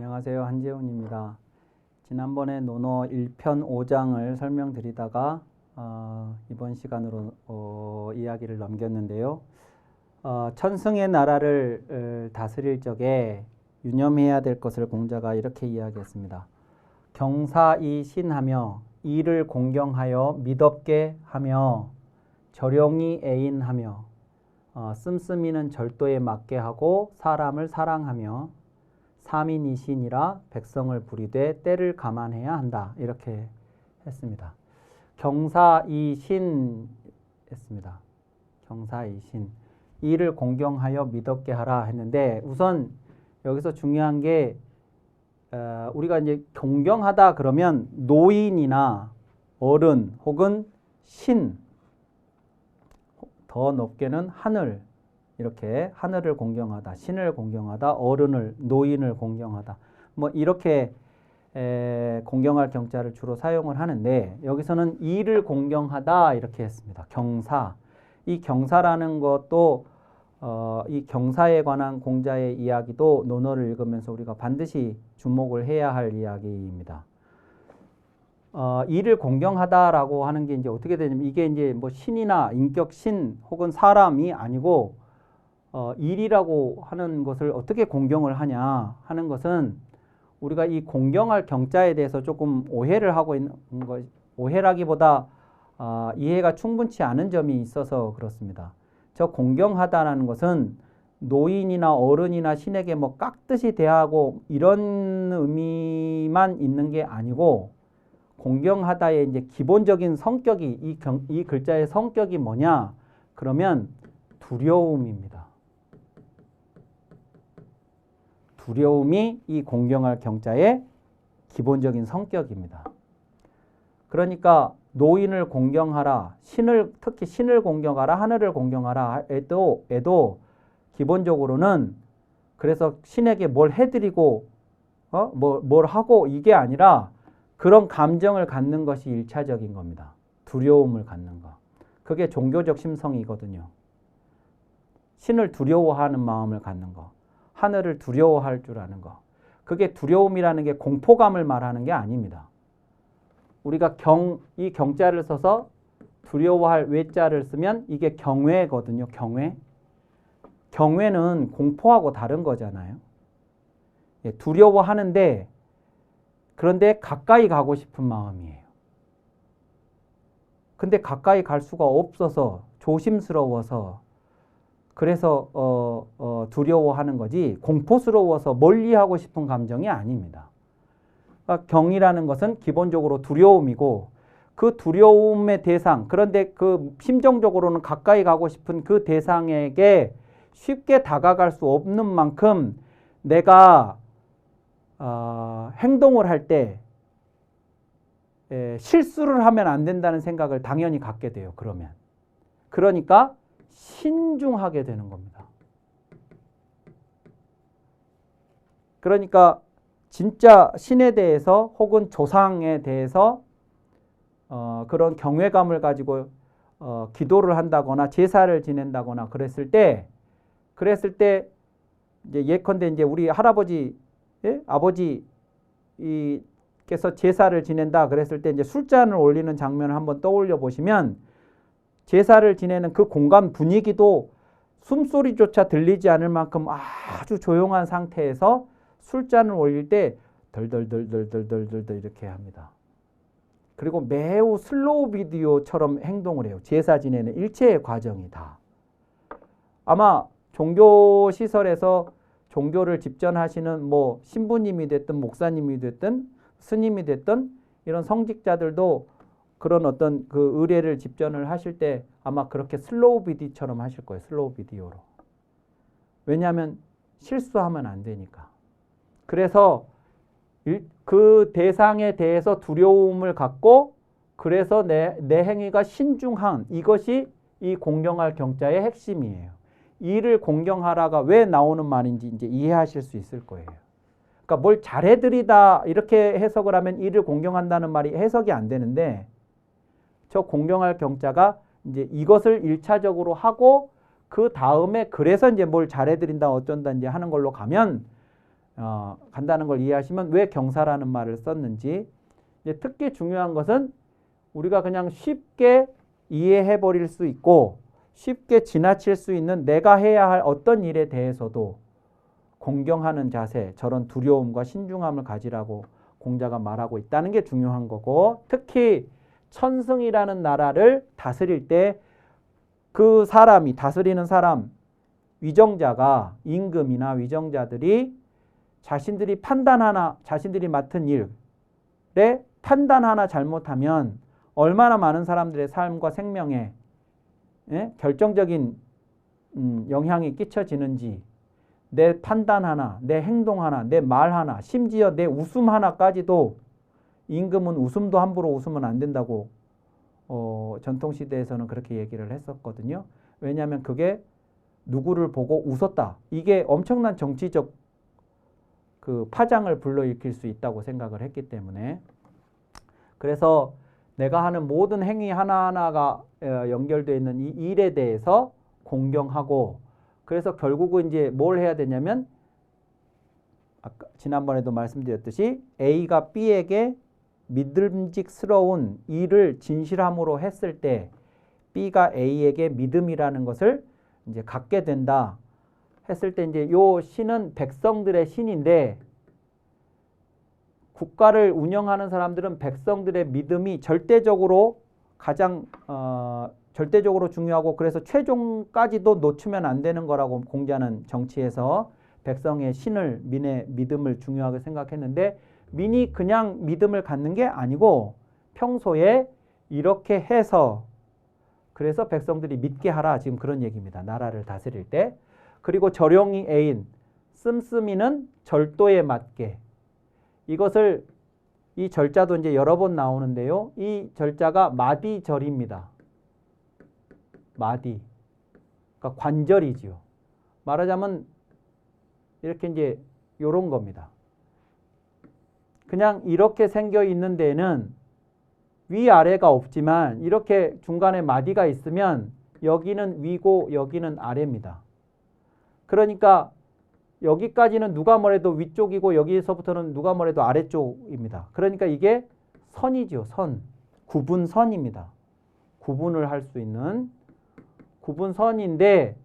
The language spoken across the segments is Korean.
안녕하세요. 한재훈입니다. 지난번에 논어 1편 5장을 설명드리다가 이번 시간으로 이야기를 넘겼는데요. 천승의 나라를 다스릴 적에 유념해야 될 것을 공자가 이렇게 이야기했습니다. 경사이신하며 이를 공경하여 믿업게 하며 절용이 애인하며 씀씀이는 절도에 맞게 하고 사람을 사랑하며 삼인이신이라 백성을 부리되 때를 감안해야 한다. 이렇게 했습니다. 경사이신 했습니다. 경사이신. 이를 공경하여 믿었게 하라 했는데 우선 여기서 중요한 게 우리가 이제 공경하다 그러면 노인이나 어른 혹은 신, 더 높게는 하늘, 이렇게 하늘을 공경하다, 신을 공경하다, 어른을, 노인을 공경하다, 뭐 이렇게 공경할 경자를 주로 사용을 하는데 여기서는 이를 공경하다 이렇게 했습니다. 경사. 이 경사라는 것도 이 경사에 관한 공자의 이야기도 논어를 읽으면서 우리가 반드시 주목을 해야 할 이야기입니다. 이를 공경하다라고 하는 게 이제 어떻게 되냐면 이게 이제 뭐 신이나 인격 신 혹은 사람이 아니고 일이라고 하는 것을 어떻게 공경을 하냐 하는 것은 우리가 이 공경할 경자에 대해서 조금 오해를 하고 있는 것, 오해라기보다 이해가 충분치 않은 점이 있어서 그렇습니다. 저 공경하다라는 것은 노인이나 어른이나 신에게 뭐 깍듯이 대하고 이런 의미만 있는 게 아니고 공경하다의 이제 기본적인 성격이 이 글자의 성격이 뭐냐? 그러면 두려움입니다. 두려움이 이 공경할 경자의 기본적인 성격입니다. 그러니까 노인을 공경하라, 특히 신을 공경하라, 하늘을 공경하라 에도 기본적으로는 그래서 신에게 뭘 해드리고 뭘 하고 이게 아니라 그런 감정을 갖는 것이 1차적인 겁니다. 두려움을 갖는 거. 그게 종교적 심성이거든요. 신을 두려워하는 마음을 갖는 거. 하늘을 두려워할 줄 아는 거. 그게 두려움이라는 게 공포감을 말하는 게 아닙니다. 우리가 이 경자를 써서 두려워할 외자를 쓰면 이게 경외거든요. 경외. 경외는 공포하고 다른 거잖아요. 두려워하는데 그런데 가까이 가고 싶은 마음이에요. 근데 가까이 갈 수가 없어서 조심스러워서 그래서 두려워하는 거지 공포스러워서 멀리하고 싶은 감정이 아닙니다. 그러니까 경이라는 것은 기본적으로 두려움이고 그 두려움의 대상, 그런데 그 심정적으로는 가까이 가고 싶은 그 대상에게 쉽게 다가갈 수 없는 만큼 내가 행동을 할 때 실수를 하면 안 된다는 생각을 당연히 갖게 돼요. 그러니까 신중하게 되는 겁니다. 그러니까 진짜 신에 대해서 혹은 조상에 대해서 그런 경외감을 가지고 기도를 한다거나 제사를 지낸다거나 그랬을 때 이제 예컨대 이제 우리 할아버지, 아버지께서 제사를 지낸다 그랬을 때 이제 술잔을 올리는 장면을 한번 떠올려 보시면 제사를 지내는 그 공간 분위기도 숨소리조차 들리지 않을 만큼 아주 조용한 상태에서 술잔을 올릴 때 덜덜덜덜덜덜덜 이렇게 합니다. 그리고 매우 슬로우 비디오처럼 행동을 해요. 제사 지내는 일체의 과정이 다. 아마 종교 시설에서 종교를 집전하시는 뭐 신부님이 됐든 목사님이 됐든 스님이 됐든 이런 성직자들도 그런 어떤 그 의례를 집전을 하실 때 아마 그렇게 슬로우 비디오처럼 하실 거예요. 슬로우 비디오로. 왜냐하면 실수하면 안 되니까. 그래서 그 대상에 대해서 두려움을 갖고 그래서 내 행위가 신중한 이것이 이 공경할 경자의 핵심이에요. 이를 공경하라가 왜 나오는 말인지 이제 이해하실 수 있을 거예요. 그러니까 뭘 잘해드리다 이렇게 해석을 하면 이를 공경한다는 말이 해석이 안 되는데 저 공경할 경자가 이제 이것을 1차적으로 하고 그 다음에 그래서 이제 뭘 잘해드린다 어쩐다 이제 하는 걸로 가면 간다는 걸 이해하시면 왜 경사라는 말을 썼는지. 이제 특히 중요한 것은 우리가 그냥 쉽게 이해해 버릴 수 있고 쉽게 지나칠 수 있는 내가 해야 할 어떤 일에 대해서도 공경하는 자세, 저런 두려움과 신중함을 가지라고 공자가 말하고 있다는 게 중요한 거고, 특히 천승이라는 나라를 다스릴 때 그 사람이 다스리는 사람, 위정자가 임금이나 위정자들이 자신들이 자신들이 맡은 일에 판단 하나 잘못하면 얼마나 많은 사람들의 삶과 생명에 결정적인 영향이 끼쳐지는지, 내 판단 하나, 내 행동 하나, 내 말 하나, 심지어 내 웃음 하나까지도, 임금은 웃음도 함부로 웃으면 안 된다고 전통시대에서는 그렇게 얘기를 했었거든요. 왜냐하면 그게 누구를 보고 웃었다, 이게 엄청난 정치적 그 파장을 불러일으킬 수 있다고 생각을 했기 때문에, 그래서 내가 하는 모든 행위 하나하나가 연결되어 있는 이 일에 대해서 공경하고, 그래서 결국은 이제 뭘 해야 되냐면, 아까 지난번에도 말씀드렸듯이 A가 B에게 믿음직스러운 일을 진실함으로 했을 때 B가 A에게 믿음이라는 것을 이제 갖게 된다 했을 때, 이제 요 신은 백성들의 신인데, 국가를 운영하는 사람들은 백성들의 믿음이 절대적으로 가장 절대적으로 중요하고, 그래서 최종까지도 놓치면 안 되는 거라고 공자는 정치에서 백성의 신을, 민의 믿음을 중요하게 생각했는데, 민이 그냥 믿음을 갖는 게 아니고 평소에 이렇게 해서, 그래서 백성들이 믿게 하라, 지금 그런 얘기입니다. 나라를 다스릴 때. 그리고 절용이 애인, 씀씀이는 절도에 맞게. 이것을, 이 절자도 이제 여러 번 나오는데요. 이 절자가 마디절입니다. 마디. 그러니까 관절이지요. 말하자면 이렇게 이제 요런 겁니다. 그냥 이렇게 생겨 있는 데는 위아래가 없지만 이렇게 중간에 마디가 있으면 여기는 위고 여기는 아래입니다. 그러니까 여기까지는 누가 뭐래도 위쪽이고 여기서부터는 누가 뭐래도 아래쪽입니다. 그러니까 이게 선이죠. 선. 구분선입니다. 구분을 할 수 있는 구분선인데,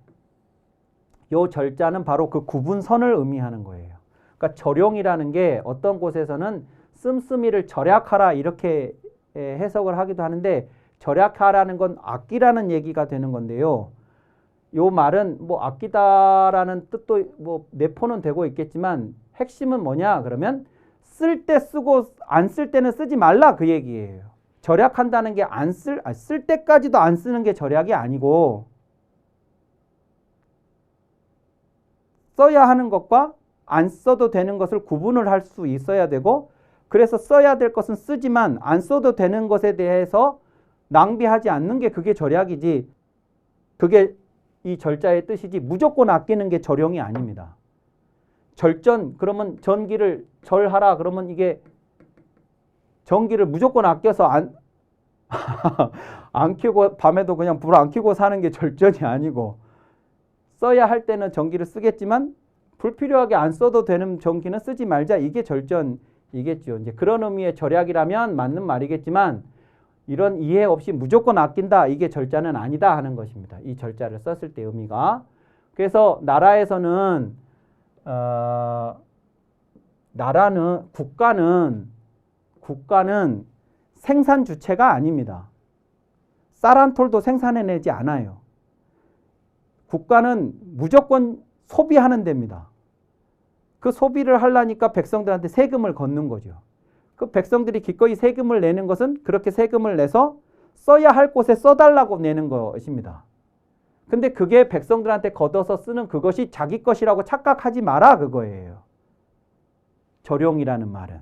요 절자는 바로 그 구분선을 의미하는 거예요. 그러니까 절용이라는 게 어떤 곳에서는 씀씀이를 절약하라 이렇게 해석을 하기도 하는데, 절약하라는 건 아끼라는 얘기가 되는 건데요. 요 말은 뭐 아끼다라는 뜻도 뭐 내포는 되고 있겠지만, 핵심은 뭐냐 그러면 쓸 때 쓰고 안 쓸 때는 쓰지 말라, 그 얘기예요. 절약한다는 게 쓸 때까지도 안 쓰는 게 절약이 아니고, 써야 하는 것과 안 써도 되는 것을 구분을 할 수 있어야 되고, 그래서 써야 될 것은 쓰지만 안 써도 되는 것에 대해서 낭비하지 않는 게 그게 절약이지, 그게 이 절자의 뜻이지, 무조건 아끼는 게 절용이 아닙니다. 절전, 그러면 전기를 절하라 그러면 이게 전기를 무조건 아껴서 안 켜고 밤에도 그냥 불 안 켜고 사는 게 절전이 아니고, 써야 할 때는 전기를 쓰겠지만 불필요하게 안 써도 되는 전기는 쓰지 말자, 이게 절전이겠죠. 이제 그런 의미의 절약이라면 맞는 말이겠지만, 이런 이해 없이 무조건 아낀다, 이게 절자는 아니다 하는 것입니다. 이 절자를 썼을 때 의미가. 그래서 나라에서는 국가는 생산 주체가 아닙니다. 쌀 한 톨도 생산해내지 않아요. 국가는 무조건 소비하는 데입니다. 그 소비를 하려니까 백성들한테 세금을 걷는 거죠. 그 백성들이 기꺼이 세금을 내는 것은 그렇게 세금을 내서 써야 할 곳에 써달라고 내는 것입니다. 근데 그게 백성들한테 걷어서 쓰는 그것이 자기 것이라고 착각하지 마라, 그거예요. 절용이라는 말은.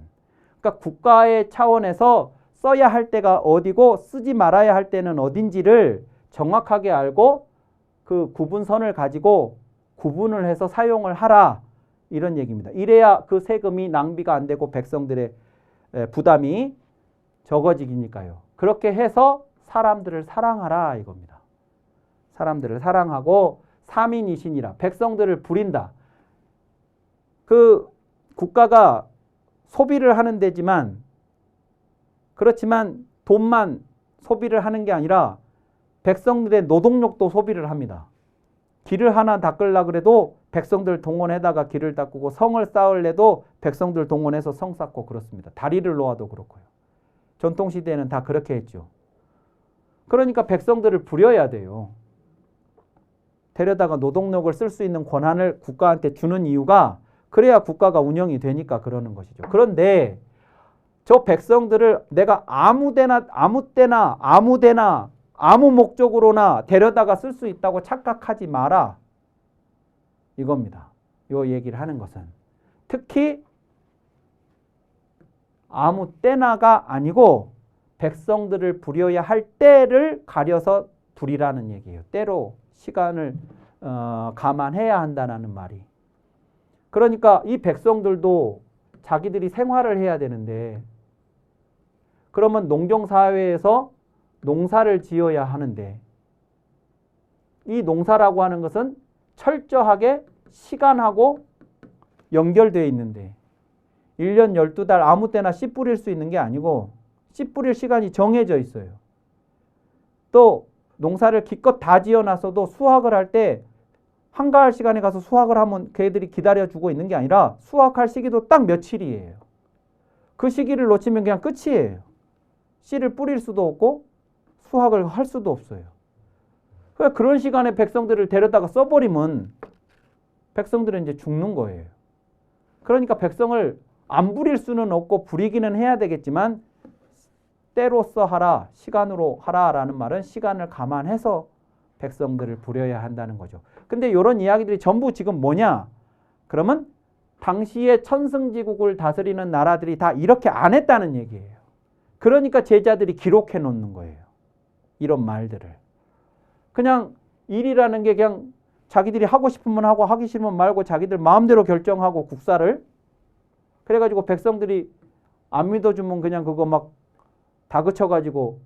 그러니까 국가의 차원에서 써야 할 때가 어디고 쓰지 말아야 할 때는 어딘지를 정확하게 알고 그 구분선을 가지고 구분을 해서 사용을 하라, 이런 얘기입니다. 이래야 그 세금이 낭비가 안 되고 백성들의 부담이 적어지니까요. 그렇게 해서 사람들을 사랑하라, 이겁니다. 사람들을 사랑하고 삼인이신이라, 백성들을 부린다. 그 국가가 소비를 하는 데지만 그렇지만 돈만 소비를 하는 게 아니라 백성들의 노동력도 소비를 합니다. 길을 하나 닦으려고 그래도 백성들 동원해다가 길을 닦고 성을 쌓으려도 백성들 동원해서 성 쌓고 그렇습니다. 다리를 놓아도 그렇고요. 전통시대에는 다 그렇게 했죠. 그러니까 백성들을 부려야 돼요. 데려다가 노동력을 쓸 수 있는 권한을 국가한테 주는 이유가 그래야 국가가 운영이 되니까 그러는 것이죠. 그런데 저 백성들을 내가 아무 때나 아무 목적으로나 데려다가 쓸 수 있다고 착각하지 마라. 이겁니다. 요 얘기를 하는 것은. 특히 아무 때나가 아니고 백성들을 부려야 할 때를 가려서 부리라는 얘기예요. 때로 시간을 감안해야 한다는 말이. 그러니까 이 백성들도 자기들이 생활을 해야 되는데 그러면 농경사회에서 농사를 지어야 하는데 이 농사라고 하는 것은 철저하게 시간하고 연결되어 있는데 1년 12달 아무 때나 씨 뿌릴 수 있는 게 아니고 씨 뿌릴 시간이 정해져 있어요. 또 농사를 기껏 다 지어놨어도 수확을 할 때 한가할 시간에 가서 수확을 하면 걔들이 기다려주고 있는 게 아니라 수확할 시기도 딱 며칠이에요. 그 시기를 놓치면 그냥 끝이에요. 씨를 뿌릴 수도 없고 수확을 할 수도 없어요. 그런 시간에 백성들을 데려다가 써버리면 백성들은 이제 죽는 거예요. 그러니까 백성을 안 부릴 수는 없고 부리기는 해야 되겠지만 때로써 하라, 시간으로 하라라는 말은 시간을 감안해서 백성들을 부려야 한다는 거죠. 근데 이런 이야기들이 전부 지금 뭐냐? 그러면 당시에 천승지국을 다스리는 나라들이 다 이렇게 안 했다는 얘기예요. 그러니까 제자들이 기록해 놓는 거예요. 이런 말들을. 그냥 일이라는 게 그냥 자기들이 하고 싶으면 하고 하기 싫으면 말고 자기들 마음대로 결정하고 국사를 그래가지고 백성들이 안 믿어주면 그냥 그거 막 다그쳐가지고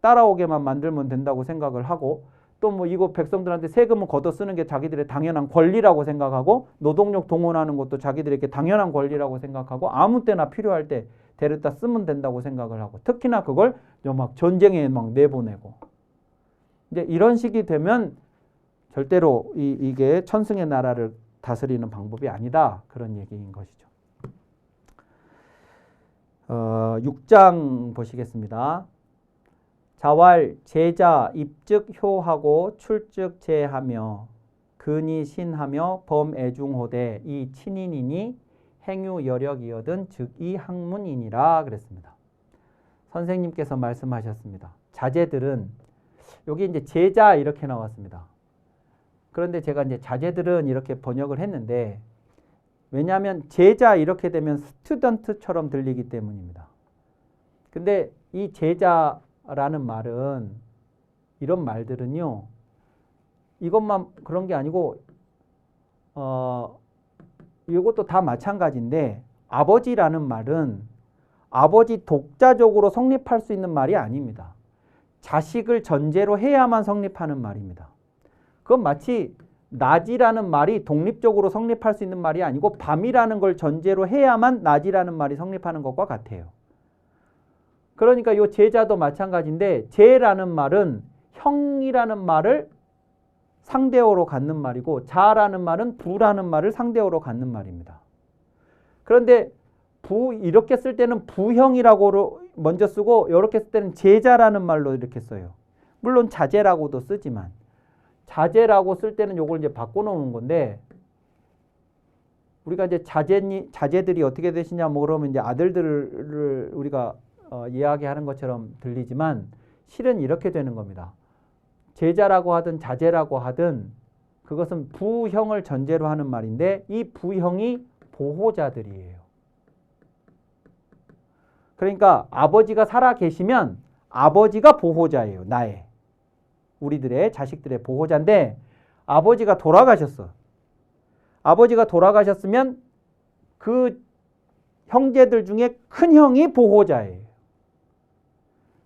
따라오게만 만들면 된다고 생각을 하고 또 뭐 이거 백성들한테 세금을 걷어 쓰는 게 자기들의 당연한 권리라고 생각하고 노동력 동원하는 것도 자기들에게 당연한 권리라고 생각하고 아무 때나 필요할 때 데려다 쓰면 된다고 생각을 하고 특히나 그걸 막 전쟁에 막 내보내고 이제 이런 식이 되면 절대로 이게 천승의 나라를 다스리는 방법이 아니다. 그런 얘기인 것이죠. 6장 보시겠습니다. 자왈 제자 입즉 효하고 출즉 제하며 근이 신하며 범애중호대 이 친인이니 행유 여력이어든 즉 이 학문이니라 그랬습니다. 선생님께서 말씀하셨습니다. 자제들은 여기 이제 제자 이렇게 나왔습니다. 그런데 제가 이제 자제들은 이렇게 번역을 했는데 왜냐하면 제자 이렇게 되면 스튜던트처럼 들리기 때문입니다. 근데 이 제자라는 말은 이런 말들은요. 이것만 그런 게 아니고 이것도 다 마찬가지인데 아버지라는 말은 아버지 독자적으로 성립할 수 있는 말이 아닙니다. 자식을 전제로 해야만 성립하는 말입니다. 그건 마치 낮이라는 말이 독립적으로 성립할 수 있는 말이 아니고 밤이라는 걸 전제로 해야만 낮이라는 말이 성립하는 것과 같아요. 그러니까 이 제자도 마찬가지인데 제라는 말은 형이라는 말을 상대어로 갖는 말이고 자라는 말은 부라는 말을 상대어로 갖는 말입니다. 그런데 부 이렇게 쓸 때는 부형이라고 먼저 쓰고 이렇게 쓸 때는 제자라는 말로 이렇게 써요. 물론 자제라고도 쓰지만 자제라고 쓸 때는 요걸 이제 바꿔놓은 건데 우리가 이제 자제들이 어떻게 되시냐 뭐 그러면 이제 아들들을 우리가 이야기하는 것처럼 들리지만 실은 이렇게 되는 겁니다. 제자라고 하든 자제라고 하든 그것은 부형을 전제로 하는 말인데 이 부형이 보호자들이에요. 그러니까 아버지가 살아 계시면 아버지가 보호자예요. 나의. 우리들의 자식들의 보호자인데 아버지가 돌아가셨어. 아버지가 돌아가셨으면 그 형제들 중에 큰 형이 보호자예요.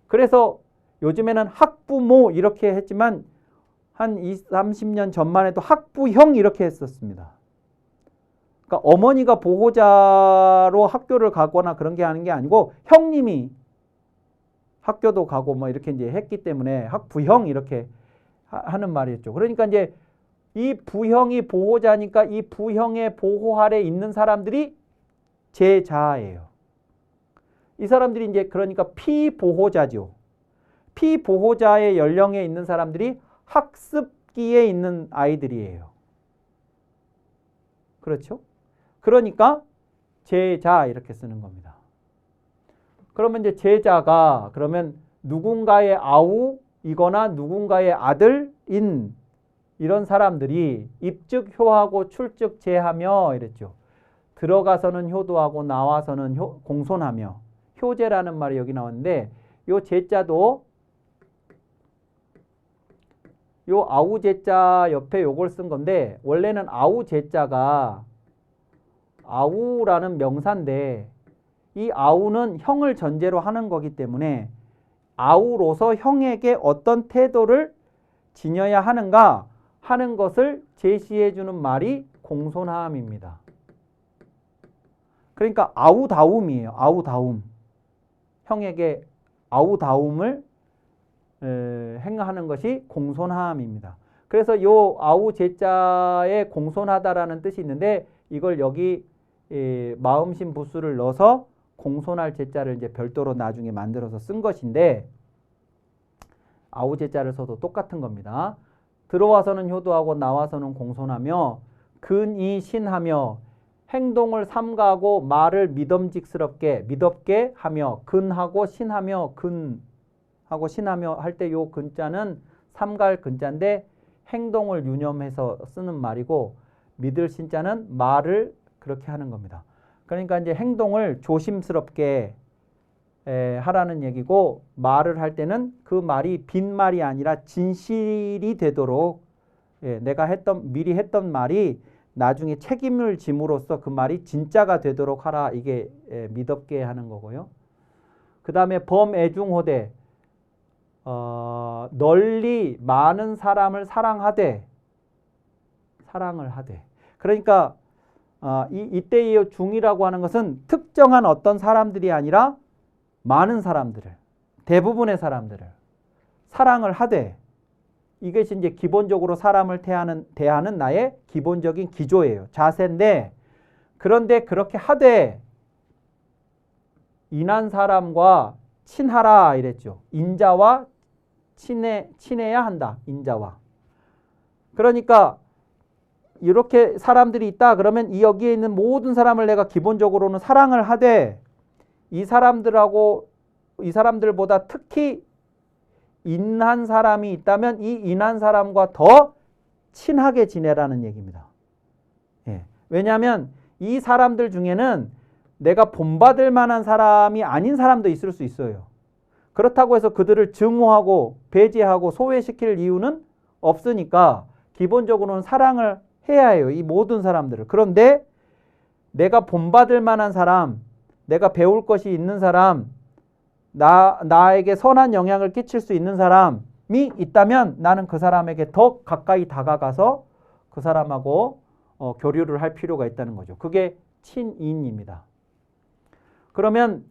그래서 요즘에는 학부모 이렇게 했지만 한 20, 30년 전만 해도 학부형 이렇게 했었습니다. 그러니까 어머니가 보호자로 학교를 가거나 그런 게 하는 게 아니고 형님이 학교도 가고 뭐 이렇게 이제 했기 때문에 학부형 이렇게 하는 말이었죠. 그러니까 이제 이 부형이 보호자니까 이 부형의 보호 아래 있는 사람들이 제자예요. 이 사람들이 이제 그러니까 피보호자죠. 피보호자의 연령에 있는 사람들이 학습기에 있는 아이들이에요. 그렇죠? 그러니까 제자 이렇게 쓰는 겁니다. 그러면 이제 제자가 그러면 누군가의 아우이거나 누군가의 아들인 이런 사람들이 입즉효하고 출즉제하며 이랬죠. 들어가서는 효도하고 나와서는 공손하며 효제라는 말이 여기 나왔는데 요 제자도 요 아우 제자 옆에 요걸 쓴 건데 원래는 아우 제자가 아우라는 명사인데 이 아우는 형을 전제로 하는 거기 때문에 아우로서 형에게 어떤 태도를 지녀야 하는가 하는 것을 제시해 주는 말이 공손함입니다. 그러니까 아우다움이에요. 아우다움. 형에게 아우다움을 행하는 것이 공손함입니다. 그래서 요 아우 제자에 공손하다라는 뜻이 있는데 이걸 여기 마음심 부수를 넣어서 공손할 제자를 이제 별도로 나중에 만들어서 쓴 것인데 아우 제자를 써도 똑같은 겁니다. 들어와서는 효도하고 나와서는 공손하며 근이 신하며 행동을 삼가하고 말을 믿음직스럽게 믿었게 하며 근하고 신하며 근하고 신하며 할 때 요 근자는 삼갈 근자인데 행동을 유념해서 쓰는 말이고 믿을 신자는 말을 그렇게 하는 겁니다. 그러니까 이제 행동을 조심스럽게 하라는 얘기고 말을 할 때는 그 말이 빈말이 아니라 진실이 되도록 내가 미리 했던 말이 나중에 책임을 짐으로써 그 말이 진짜가 되도록 하라. 이게 믿었게 하는 거고요. 그 다음에 범애중호대 널리 많은 사람을 사랑을 하되 그러니까 이때의 중이라고 하는 것은 특정한 어떤 사람들이 아니라 많은 사람들을 대부분의 사람들을 사랑을 하되 이것이 이제 기본적으로 사람을 대하는 나의 기본적인 기조예요. 자세인데 그런데 그렇게 하되 인한 사람과 친하라 이랬죠. 인자와 친해야 한다. 인자와. 그러니까 이렇게 사람들이 있다 그러면 이 여기에 있는 모든 사람을 내가 기본적으로는 사랑을 하되 이 사람들보다 특히 인한 사람이 있다면 이 인한 사람과 더 친하게 지내라는 얘기입니다. 왜냐하면 이 사람들 중에는 내가 본받을 만한 사람이 아닌 사람도 있을 수 있어요. 그렇다고 해서 그들을 증오하고 배제하고 소외시킬 이유는 없으니까 기본적으로는 사랑을 해야 해요. 이 모든 사람들을. 그런데 내가 본받을 만한 사람, 내가 배울 것이 있는 사람, 나에게 선한 영향을 끼칠 수 있는 사람이 있다면 나는 그 사람에게 더 가까이 다가가서 그 사람하고 교류를 할 필요가 있다는 거죠. 그게 친인입니다. 그러면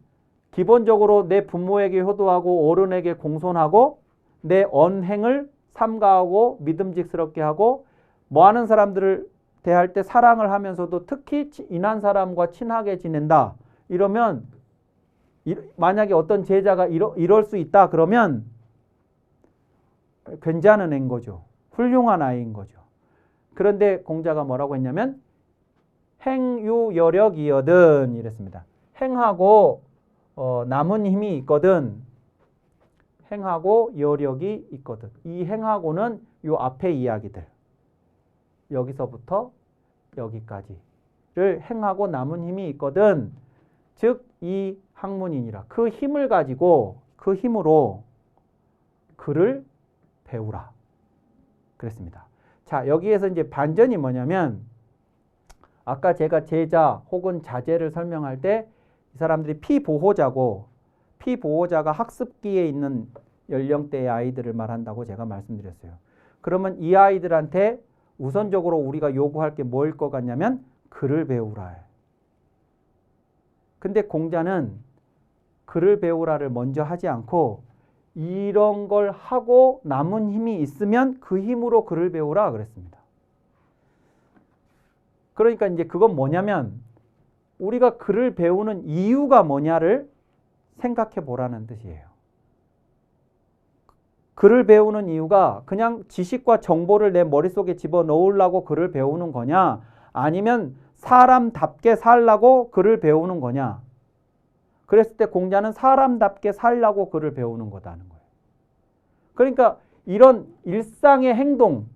기본적으로 내 부모에게 효도하고 어른에게 공손하고 내 언행을 삼가하고 믿음직스럽게 하고 뭐하는 사람들을 대할 때 사랑을 하면서도 특히 인한 사람과 친하게 지낸다. 이러면 만약에 어떤 제자가 이럴 수 있다 그러면 괜찮은 애인 거죠. 훌륭한 아이인 거죠. 그런데 공자가 뭐라고 했냐면 행유여력이거든 이랬습니다. 행하고 남은 힘이 있거든. 행하고 여력이 있거든. 이 행하고는 요 앞에 이야기들 여기서부터 여기까지를 행하고 남은 힘이 있거든. 즉 이 학문이니라. 그 힘을 가지고 그 힘으로 글을 배우라. 그랬습니다. 자, 여기에서 이제 반전이 뭐냐면 아까 제가 제자 혹은 자제를 설명할 때 이 사람들이 피보호자고 피보호자가 학습기에 있는 연령대의 아이들을 말한다고 제가 말씀드렸어요. 그러면 이 아이들한테 우선적으로 우리가 요구할 게 뭐일 것 같냐면 글을 배우라. 근데 공자는 글을 배우라를 먼저 하지 않고 이런 걸 하고 남은 힘이 있으면 그 힘으로 글을 배우라 그랬습니다. 그러니까 이제 그건 뭐냐면 우리가 글을 배우는 이유가 뭐냐를 생각해 보라는 뜻이에요. 글을 배우는 이유가 그냥 지식과 정보를 내 머릿속에 집어넣으려고 글을 배우는 거냐, 아니면 사람답게 살라고 글을 배우는 거냐. 그랬을 때 공자는 사람답게 살라고 글을 배우는 거다는 거예요. 그러니까 이런 일상의 행동,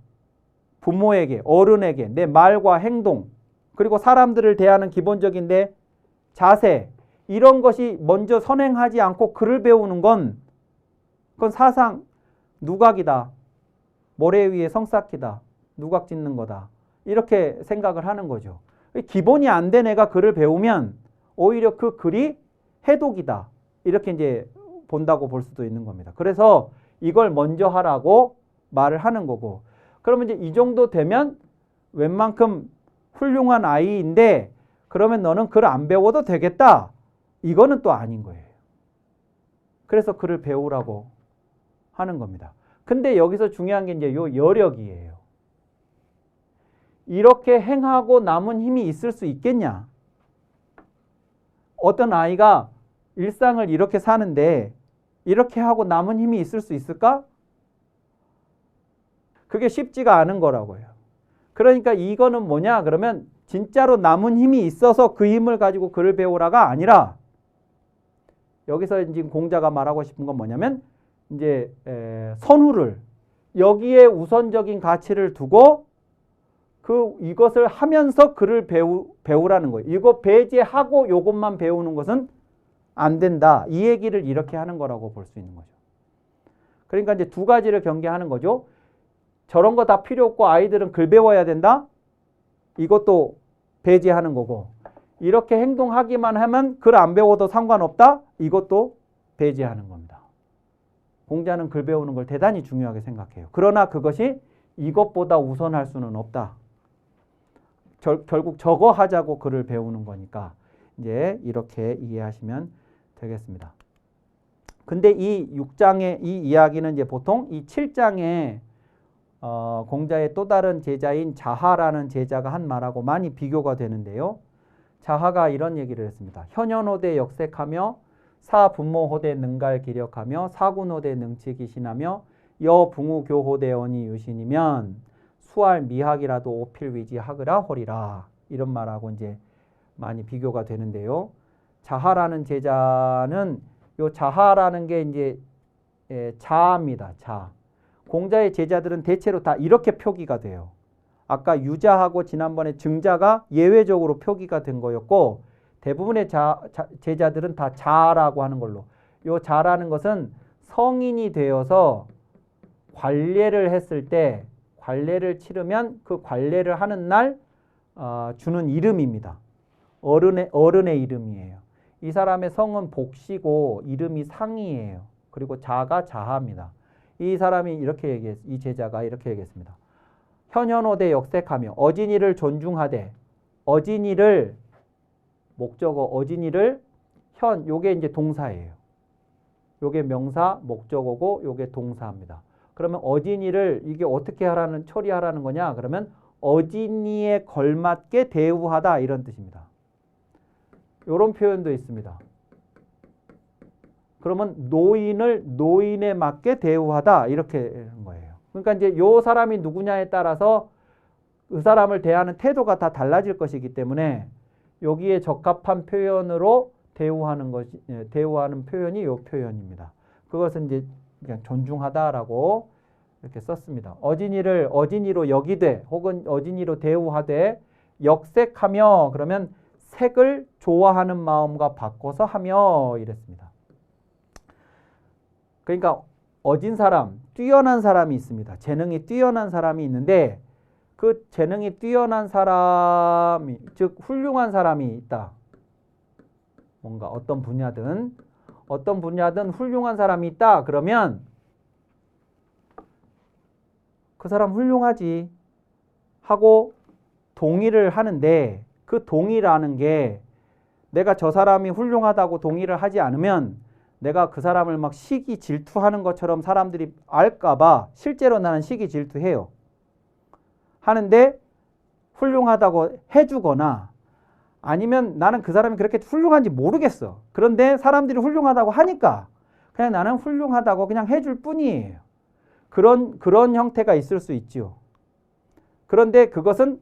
부모에게, 어른에게 내 말과 행동, 그리고 사람들을 대하는 기본적인 내 자세, 이런 것이 먼저 선행하지 않고 글을 배우는 건 그건 사상 누각이다. 모래 위에 성 쌓기다. 누각 짓는 거다. 이렇게 생각을 하는 거죠. 기본이 안 된 애가 글을 배우면 오히려 그 글이 해독이다. 이렇게 이제 본다고 볼 수도 있는 겁니다. 그래서 이걸 먼저 하라고 말을 하는 거고, 그러면 이제 이 정도 되면 웬만큼 훌륭한 아이인데 그러면 너는 글 안 배워도 되겠다. 이거는 또 아닌 거예요. 그래서 글을 배우라고 하는 겁니다. 근데 여기서 중요한 게 이제 요 여력이에요. 이렇게 행하고 남은 힘이 있을 수 있겠냐? 어떤 아이가 일상을 이렇게 사는데 이렇게 하고 남은 힘이 있을 수 있을까? 그게 쉽지가 않은 거라고요. 그러니까 이거는 뭐냐? 그러면 진짜로 남은 힘이 있어서 그 힘을 가지고 글을 배우라가 아니라, 여기서 지금 공자가 말하고 싶은 건 뭐냐면 이제 선후를 여기에 우선적인 가치를 두고 이것을 하면서 글을 배우라는 거예요. 이거 배제하고 이것만 배우는 것은 안 된다. 이 얘기를 이렇게 하는 거라고 볼 수 있는 거죠. 그러니까 이제 두 가지를 경계하는 거죠. 저런 거 다 필요 없고 아이들은 글 배워야 된다. 이것도 배제하는 거고, 이렇게 행동하기만 하면 글 안 배워도 상관없다. 이것도 배제하는 겁니다. 공자는 글 배우는 걸 대단히 중요하게 생각해요. 그러나 그것이 이것보다 우선할 수는 없다. 결국 저거 하자고 글을 배우는 거니까 이제 이렇게 이해하시면 되겠습니다. 근데 이 6장의 이 이야기는 이제 보통 이 7장에 공자의 또 다른 제자인 자하라는 제자가 한 말하고 많이 비교가 되는데요. 자하가 이런 얘기를 했습니다. 현현호대 역색하며 사분모호대 능갈기력하며 사군호대 능치기신하며 여붕우교호대 언이 유신이면 수할 미학이라도 오필위지하으라 허리라. 이런 말하고 이제 많이 비교가 되는데요. 자하라는 제자는 요 자하라는 게 이제 자입니다. 자. 공자의 제자들은 대체로 다 이렇게 표기가 돼요. 아까 유자하고 지난번에 증자가 예외적으로 표기가 된 거였고, 대부분의 제자들은 다 자라고 하는 걸로. 요 자라는 것은 성인이 되어서 관례를 했을 때, 관례를 치르면 그 관례를 하는 날 주는 이름입니다. 어른의 이름이에요. 이 사람의 성은 복시고 이름이 상이에요. 그리고 자가 자하입니다. 이 사람이 이렇게 이 제자가 이렇게 얘기했습니다. 현현호대 역색하며 어진이를 존중하되, 어진이를 목적어, 어진이를 요게 이제 동사예요. 요게 명사, 목적어고 요게 동사입니다. 그러면 어진이를 이게 어떻게 처리하라는 거냐? 그러면 어진이에 걸맞게 대우하다, 이런 뜻입니다. 요런 표현도 있습니다. 그러면 노인을 노인에 맞게 대우하다, 이렇게 하는 거예요. 그러니까 이제 요 사람이 누구냐에 따라서 그 사람을 대하는 태도가 다 달라질 것이기 때문에 여기에 적합한 표현으로 대우하는 표현이 요 표현입니다. 그것은 이제 그냥 존중하다라고 이렇게 썼습니다. 어진이를 어진이로 여기되 혹은 어진이로 대우하되 역색하며, 그러면 색을 좋아하는 마음과 바꿔서 하며 이랬습니다. 그러니까 어진 사람, 뛰어난 사람이 있습니다. 재능이 뛰어난 사람이 있는데 그 재능이 뛰어난 사람이, 즉 훌륭한 사람이 있다. 뭔가 어떤 분야든 훌륭한 사람이 있다. 그러면 그 사람 훌륭하지 하고 동의를 하는데, 그 동의라는 게 내가 저 사람이 훌륭하다고 동의를 하지 않으면 내가 그 사람을 막 시기 질투하는 것처럼 사람들이 알까봐 실제로 나는 시기 질투해요. 하는데 훌륭하다고 해주거나 아니면 나는 그 사람이 그렇게 훌륭한지 모르겠어. 그런데 사람들이 훌륭하다고 하니까 그냥 나는 훌륭하다고 그냥 해줄 뿐이에요. 그런 형태가 있을 수 있죠. 그런데 그것은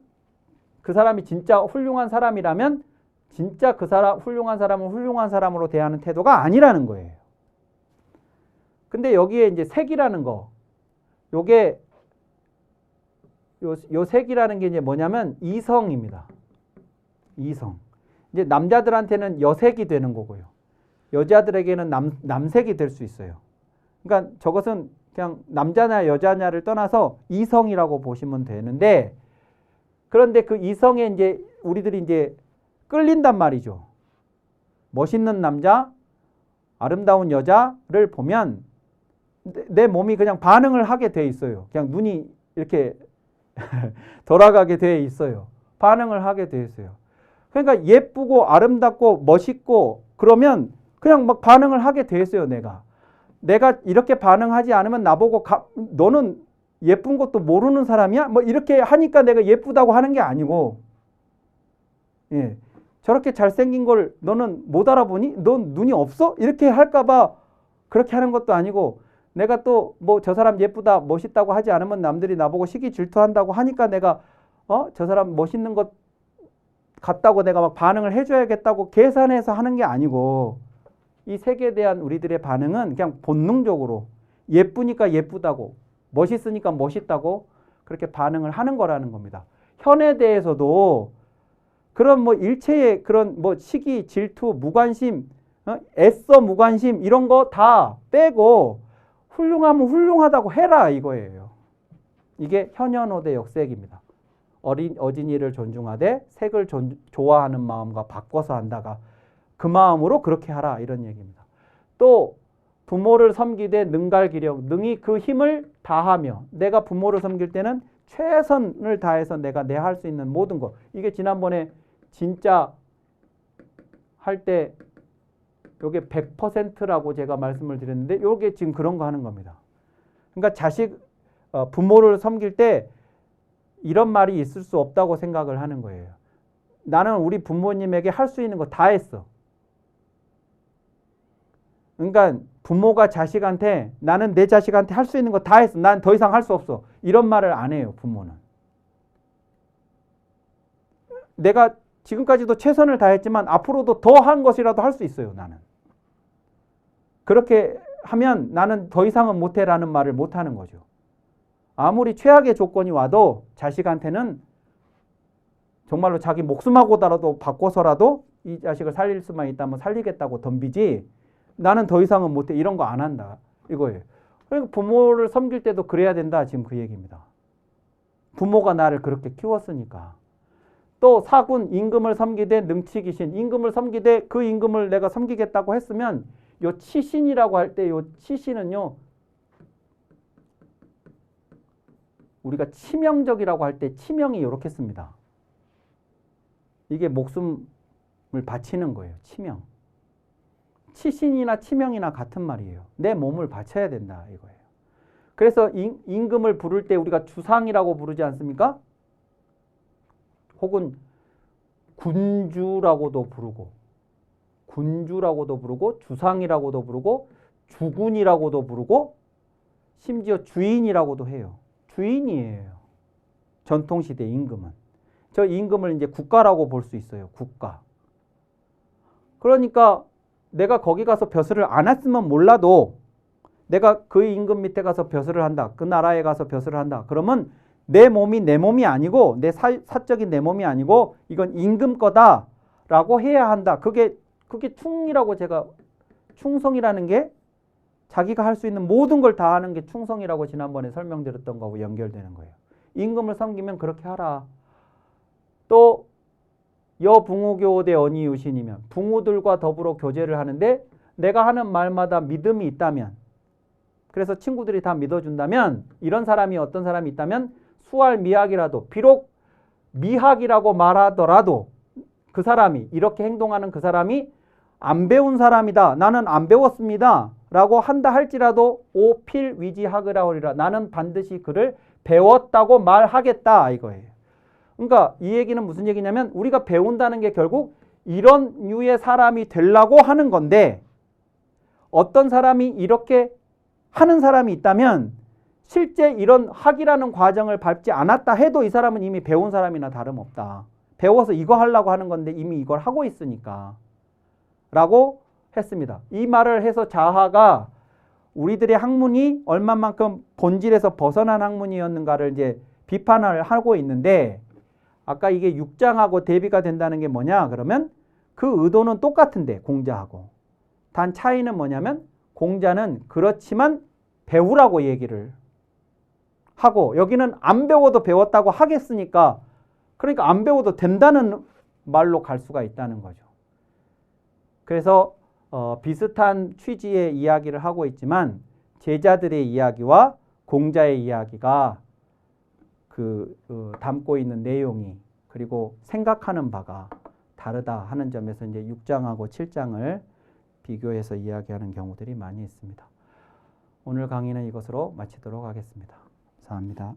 그 사람이 진짜 훌륭한 사람이라면 진짜 그 사람, 훌륭한 사람은 훌륭한 사람으로 대하는 태도가 아니라는 거예요. 근데 여기에 이제 색이라는 거, 요게, 요 색이라는 게 이제 뭐냐면 이성입니다. 이성. 이제 남자들한테는 여색이 되는 거고요. 여자들에게는 남색이 될 수 있어요. 그러니까 저것은 그냥 남자냐 여자냐를 떠나서 이성이라고 보시면 되는데, 그런데 그 이성에 이제 우리들이 이제 끌린단 말이죠. 멋있는 남자, 아름다운 여자를 보면 내 몸이 그냥 반응을 하게 돼 있어요. 그냥 눈이 이렇게 돌아가게 돼 있어요. 반응을 하게 돼 있어요. 그러니까 예쁘고 아름답고 멋있고 그러면 그냥 막 반응을 하게 돼 있어요, 내가 이렇게 반응하지 않으면 나보고 너는 예쁜 것도 모르는 사람이야? 뭐 이렇게 하니까 내가 예쁘다고 하는 게 아니고, 예. 저렇게 잘생긴 걸 너는 못 알아보니? 넌 눈이 없어? 이렇게 할까봐 그렇게 하는 것도 아니고, 내가 또 뭐 저 사람 예쁘다, 멋있다고 하지 않으면 남들이 나보고 시기 질투한다고 하니까 내가 저 사람 멋있는 것 같다고 내가 막 반응을 해줘야겠다고 계산해서 하는 게 아니고, 이 색에 대한 우리들의 반응은 그냥 본능적으로 예쁘니까 예쁘다고, 멋있으니까 멋있다고 그렇게 반응을 하는 거라는 겁니다. 현에 대해서도 그런 뭐 일체의 그런 뭐 시기, 질투, 무관심, 애써 무관심 이런 거 다 빼고 훌륭하면 훌륭하다고 해라 이거예요. 이게 현현호대 역색입니다. 어진이를 존중하되 색을 좋아하는 마음과 바꿔서 한다가 그 마음으로 그렇게 하라 이런 얘기입니다. 또 부모를 섬기되 능갈기력, 능히 그 힘을 다하며, 내가 부모를 섬길 때는 최선을 다해서 내가 내 할 수 있는 모든 것. 이게 지난번에 진짜 할 때 요게 100%라고 제가 말씀을 드렸는데 요게 지금 그런 거 하는 겁니다. 그러니까 부모를 섬길 때 이런 말이 있을 수 없다고 생각을 하는 거예요. 나는 우리 부모님에게 할 수 있는 거 다 했어. 그러니까 부모가 자식한테 나는 내 자식한테 할 수 있는 거 다 했어. 난 더 이상 할 수 없어. 이런 말을 안 해요, 부모는. 내가 지금까지도 최선을 다했지만 앞으로도 더 한 것이라도 할 수 있어요, 나는. 그렇게 하면 나는 더 이상은 못해라는 말을 못 하는 거죠. 아무리 최악의 조건이 와도 자식한테는 정말로 자기 목숨하고라도 바꿔서라도 이 자식을 살릴 수만 있다면 살리겠다고 덤비지, 나는 더 이상은 못해 이런 거 안 한다 이거예요. 그러니까 부모를 섬길 때도 그래야 된다 지금 그 얘기입니다. 부모가 나를 그렇게 키웠으니까. 또 사군 임금을 섬기되 능치기신, 임금을 섬기되 그 임금을 내가 섬기겠다고 했으면 요 치신이라고 할 때 요 치신은요 우리가 치명적이라고 할 때 치명이 이렇게 씁니다. 이게 목숨을 바치는 거예요. 치명. 치신이나 치명이나 같은 말이에요. 내 몸을 바쳐야 된다 이거예요. 그래서 임금을 부를 때 우리가 주상이라고 부르지 않습니까? 혹은 군주라고도 부르고 주상이라고도 부르고 주군이라고도 부르고 심지어 주인이라고도 해요. 주인이에요. 전통시대 임금은. 저 임금을 이제 국가라고 볼 수 있어요. 국가. 그러니까 내가 거기 가서 벼슬을 안 했으면 몰라도 내가 그 임금 밑에 가서 벼슬을 한다. 그 나라에 가서 벼슬을 한다. 그러면 내 몸이 아니고 내 사적인 내 몸이 아니고 이건 임금 거다라고 해야 한다. 그게 충이라고 제가 충성이라는 게 자기가 할 수 있는 모든 걸 다 하는 게 충성이라고 지난번에 설명드렸던 거하고 연결되는 거예요. 임금을 섬기면 그렇게 하라. 또 여붕우교대 언이유신이면 붕우들과 더불어 교제를 하는데 내가 하는 말마다 믿음이 있다면, 그래서 친구들이 다 믿어준다면, 이런 사람이 어떤 사람이 있다면 수할 미학이라도, 비록 미학이라고 말하더라도 그 사람이 이렇게 행동하는 그 사람이 안 배운 사람이다. 나는 안 배웠습니다. 라고 한다 할지라도 오필위지하그라 하리라. 나는 반드시 그를 배웠다고 말하겠다 이거예요. 그러니까 이 얘기는 무슨 얘기냐면 우리가 배운다는 게 결국 이런 류의 사람이 되려고 하는 건데 어떤 사람이 이렇게 하는 사람이 있다면 실제 이런 학이라는 과정을 밟지 않았다 해도 이 사람은 이미 배운 사람이나 다름없다. 배워서 이거 하려고 하는 건데 이미 이걸 하고 있으니까 라고 했습니다. 이 말을 해서 자하가 우리들의 학문이 얼마만큼 본질에서 벗어난 학문이었는가를 이제 비판을 하고 있는데 아까 이게 6장하고 대비가 된다는 게 뭐냐 그러면 그 의도는 똑같은데 공자하고 단 차이는 뭐냐면 공자는 그렇지만 배우라고 얘기를 하고 여기는 안 배워도 배웠다고 하겠으니까 그러니까 안 배워도 된다는 말로 갈 수가 있다는 거죠. 그래서 비슷한 취지의 이야기를 하고 있지만 제자들의 이야기와 공자의 이야기가 담고 있는 내용이 그리고 생각하는 바가 다르다 하는 점에서 이제 6장하고 7장을 비교해서 이야기하는 경우들이 많이 있습니다. 오늘 강의는 이것으로 마치도록 하겠습니다. 감사합니다.